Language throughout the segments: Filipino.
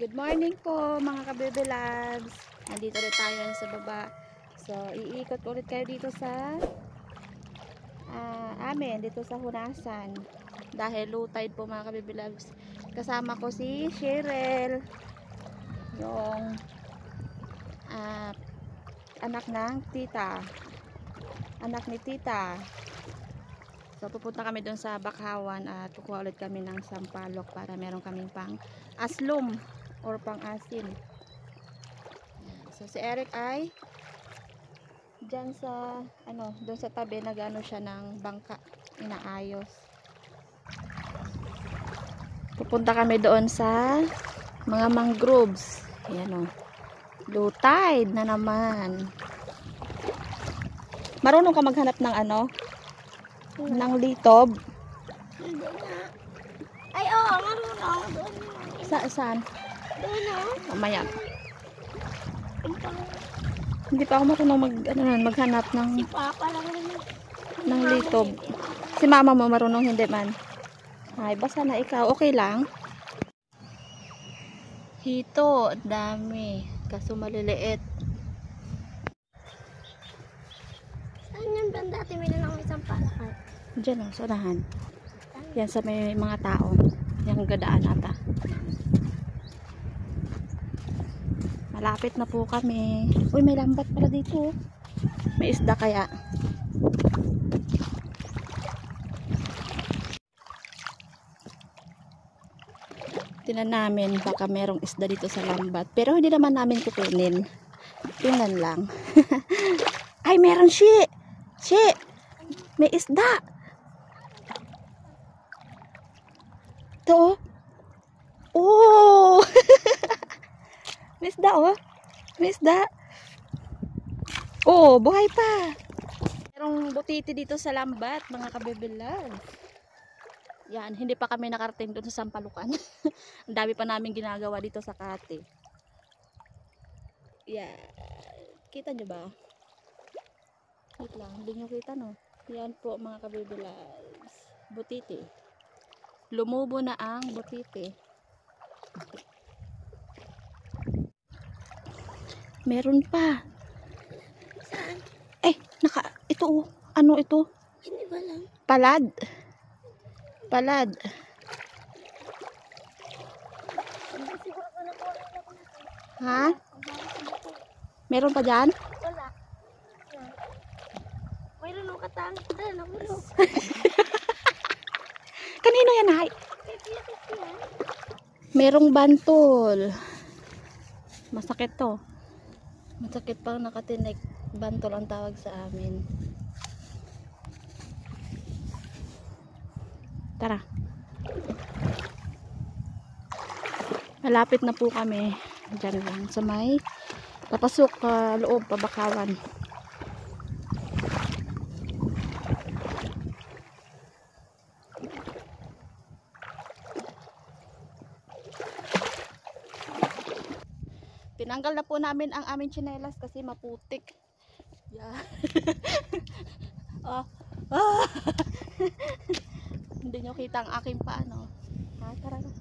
Good morning po mga kabebe loves. Nandito ulit tayo sa baba. So, iikot ulit kayo dito sa amin, dito sa Hunasan. Dahil low tide po mga kabebe loves. Kasama ko si Cheryl, yung anak ng tita. Anak ni tita. So, pupunta kami doon sa Bakawan at kukuha ulit kami ng sampalok para meron kaming pang aslum or pang asin. So si Eric ay dyan sa doon sa tabi nagano siya ng bangka, inaayos. Pupunta kami doon sa mga mangroves. Ayan o, low tide na naman. Marunong ka maghanap ng ng litob? Hindi na. Ay, oo, marunong. Doon. Saan? Doon na. Mamaya. Hindi pa ako marunong maghanap ng Si Papa lang rin. ng litob. Si mama mo marunong, hindi man. Ay, basta na ikaw. Okay lang. Hito, dami. Kaso maliliit. Saan yan ba dati may lang isang palakad? Diyan o, sa unahan. Yan sa may mga tao. Yung gadaan ata. Malapit na po kami. Uy, may lambat pala dito. May isda kaya. Tingnan namin baka merong isda dito sa lambat. Pero hindi naman namin kukunin. Tingnan lang. Ay, meron shi! Shi! May isda! Ito oh! Oh! May isda oh! May isda! Oh, buhay pa! Merong butiti dito sa lambat, mga kabebelan. Yan, hindi pa kami nakarating doon sa Sampalukan. Ang dami pa namin ginagawa dito sa Kati. Yan. Kita nyo ba? Wait lang, hindi nyo kita no? Yan po mga kabebelan. Butiti. Lumubo na ang butiti. Meron pa. Saan? Ito oh. Ano ito? Hindi ba lang? Palad. Palad. Hindi siguro ko nakuha na ako natin. Ha? Meron pa dyan? Wala. Yan. Mayroon ng katang. Dahil nahulog. Kanino yan ay? Merong bantol. Masakit to. Masakit pang nakatinik. Bantol ang tawag sa amin. Tara. Malapit na po kami. Diyan lang sa may papasok loob pa Bakawan. Tinanggal na po namin ang aming tsinelas kasi maputik. Yeah. Oh. Ah. Hindi nyo kita ang aking paano. Ha, tara na.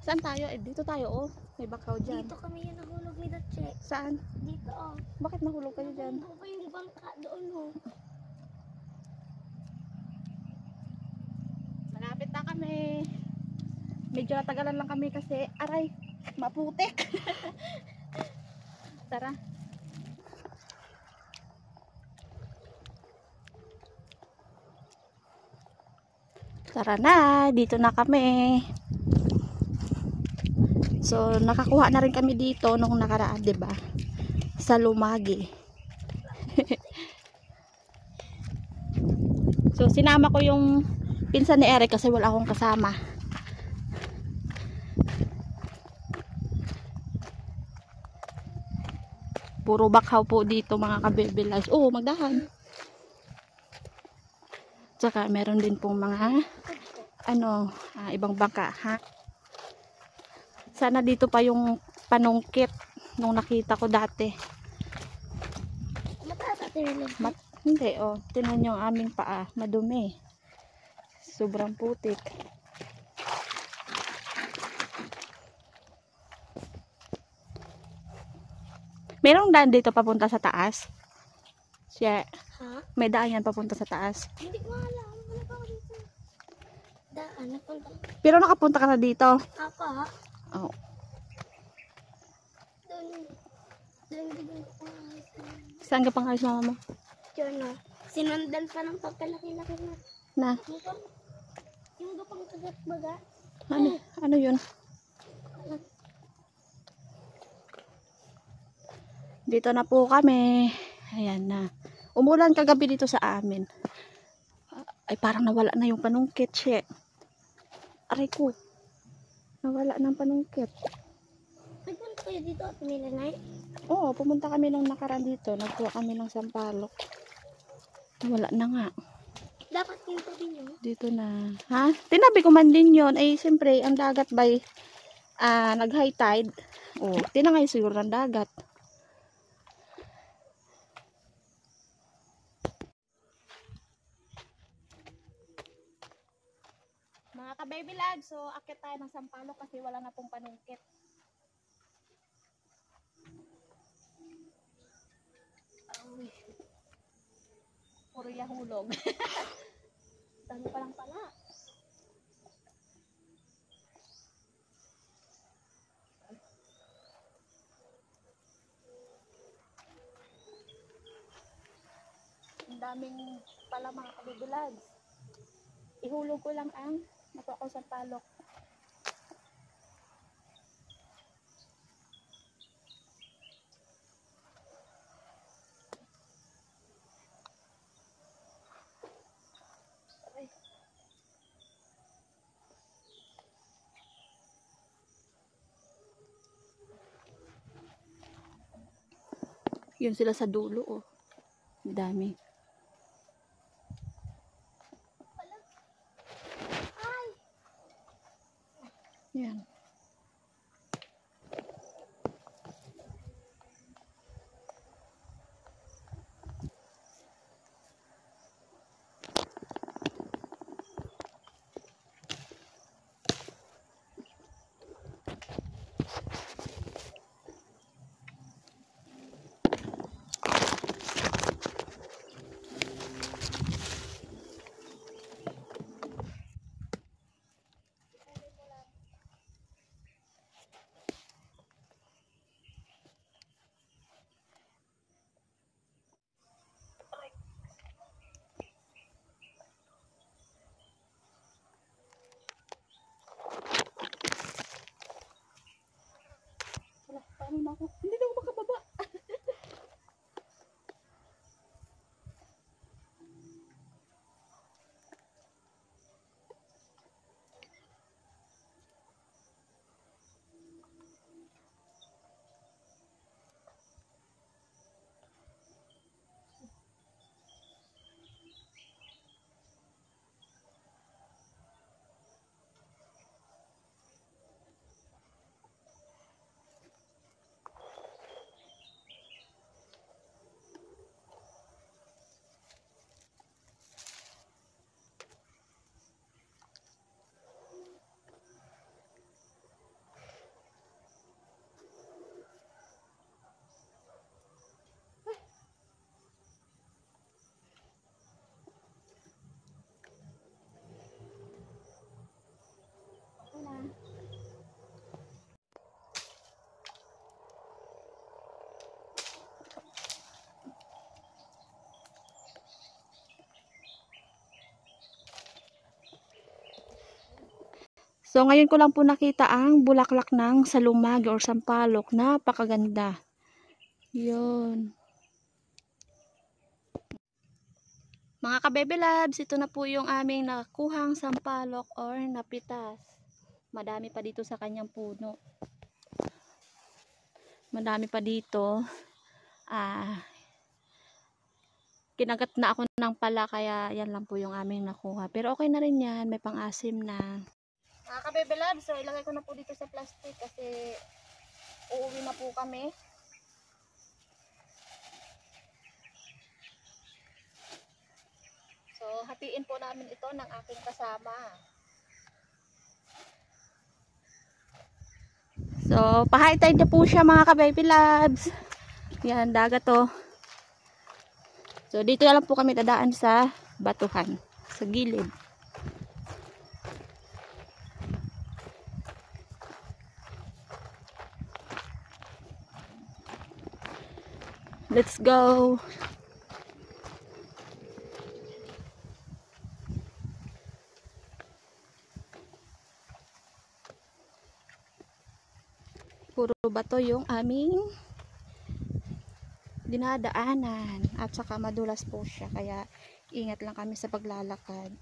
Saan tayo? Dito tayo oh. May bakaw dyan. Dito kami yung nahulog ni Dache. Saan? Dito oh. Bakit nahulog kayo dyan? Nahulog pa yung bangka doon oh. Malapit na kami. Medyo natagalan lang kami kasi aray, maputik. Tara. Tara na, dito na kami. So, nakakuha na rin kami dito nung nakaraan, 'di ba? Sa Lumagi. So, sinama ko yung pinsan ni Eric kasi wala akong kasama. Puro bakhaw po dito mga kabebelas. Oh, magdahan. Tsaka meron din pong mga ibang bangka, ha? Sana dito pa yung panungkit nung nakita ko dati. Mataas at rilin. Hindi, oh. Tingnan nyo ang aming paa. Madumi. Sobrang putik. Merong daan dito papunta sa taas. Siya, Ha? may daan yan papunta sa taas. Hindi ko alam. Wala pa ako dito. Daan, napunta. Pero nakapunta ka na dito. Ako ha? Oh. Doon din ko pa. Saan ka pang ayos mama mo? Diyan na. Sinundan pa ng pagkalaki-laki na. Na, Yung gapang kagat baga. ano yun? Dito na po kami. Ayan na. Umulan kagabi dito sa amin. Ay, parang nawala na yung panungkit, shit. Aray ko. Nawala ng panungkit. Nagpunta kayo dito at Milanay? Oo, pumunta kami nung nakaraan dito. Nagkuha kami ng sampalok. Nawala na nga. Dapat yung tabi nyo. Dito na. Ha? Tinabi ko man din yun. Eh, siyempre, ang dagat by nag-high tide. Oh, tinangay siguro ng dagat. Mga ka-baby lag, so akit tayo ng sampalok kasi wala na pong panungkit. Ay, puro yahulog. Dami pa lang pala. Ang daming pala mga ka-baby lags. Ihulog ko lang ang nakuha ko sa palok. Ay. Yun sila sa dulo, oh. Ang dami. Yan. Wala, paano na ako? Hindi na ako makababa. So, ngayon ko lang po nakita ang bulaklak ng salumag or sampalok. Napakaganda. Yun. Mga ka-baby labs, ito na po yung aming nakuhang sampalok or napitas. Madami pa dito sa kanyang puno. Madami pa dito. Kinagat na ako ng pala, kaya yan lang po yung aming nakuha. Pero okay na rin yan. May pang-asim na. Mga ka-baby labs, so ilagay ko na po dito sa plastic kasi uuwi na po kami. So, hatiin po namin ito ng aking kasama. So, pa-high tide na po siya mga ka-baby labs. Yan, dagat to. So, dito na lang po kami dadaan sa batuhan. Sa gilid. Let's go! Puro bato yung aming dinadaanan. At saka madulas po siya. Kaya ingat lang kami sa paglalakad.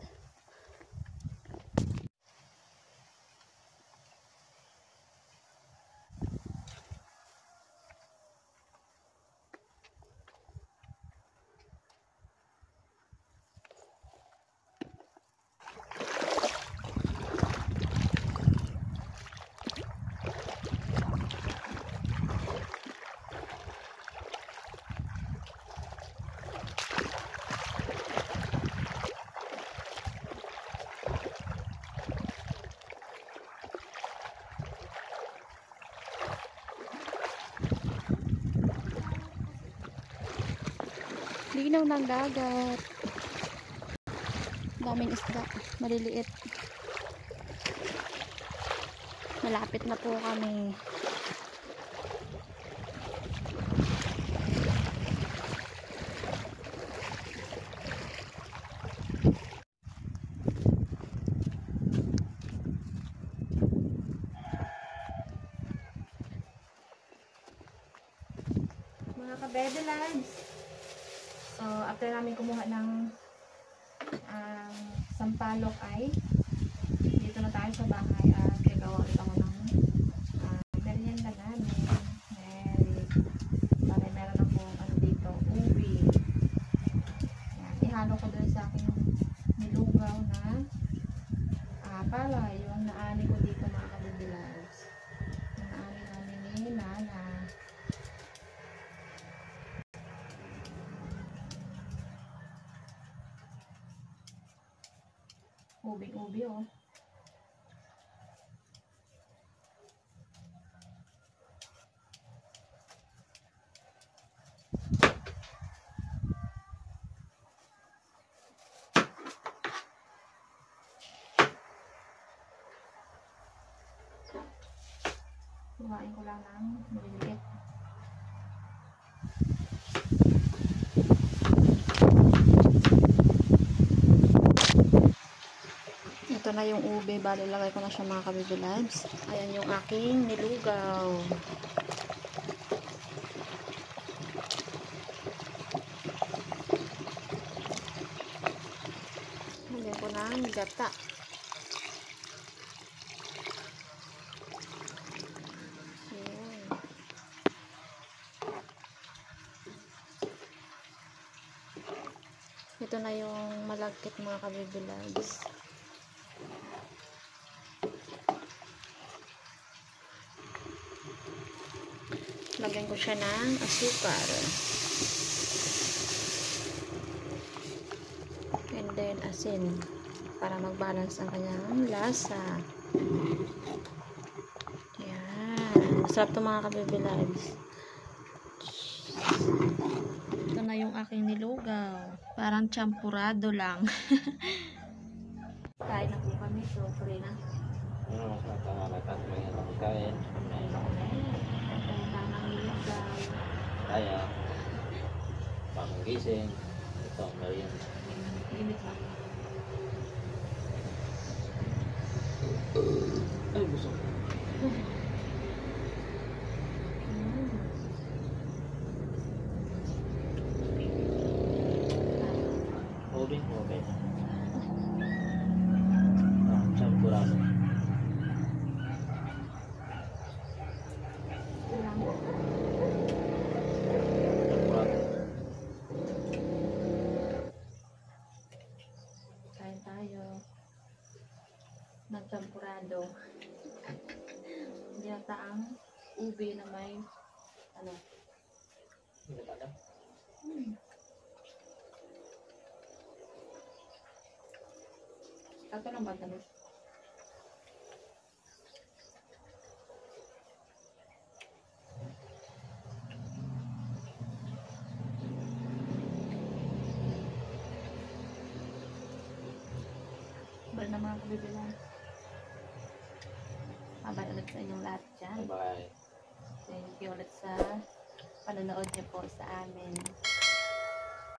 Linaw ng dagat. Daming isda. Maliliit. Malapit na po kami. Mga kabebe lads. So, after namin kumuha ng sampalok ay dito na tayo sa bahay at gagawa ulit ako ng merienda namin. Bale, meron akong dito, ubi. Yan, ihalo ko doon sa aking nilugaw na palay. Yung naani ko dito mga kabebe lads. Yung naani namin ni Nana. Ubi-ubi oh. Kumain ko lang ng maliliit. Ito na yung ube. Bali, lagay ko na siya mga kabebe lads. Ayan yung aking nilugaw. Lagyan ko ng gata. Ayan. Ito na yung malagkit mga kabebe lads. Lagyan ko siya ng asukar. And then asin. Para mag-balance ang kanyang lasa. Ayan. Masarap ito mga kabebe lads. Ito na yung aking nilugaw. Parang champurado lang. Kain na po kami. So, free na. Ano, matalakat mo yung pagkain. Tamang nilugaw. Kaya, panggising, ito ang merienda. Init lang. Ay, busog. Ube, ube. Champurado. Champurado. Kain tayo. Nagtampurado. Ginataang ube na may ano. Hindi ba alam? Kato lang ba tayo? rin ng mga kabibilan. Mabay ulit sa inyong lahat dyan. Bye-bye. Thank you ulit sa panonood niyo po sa amin.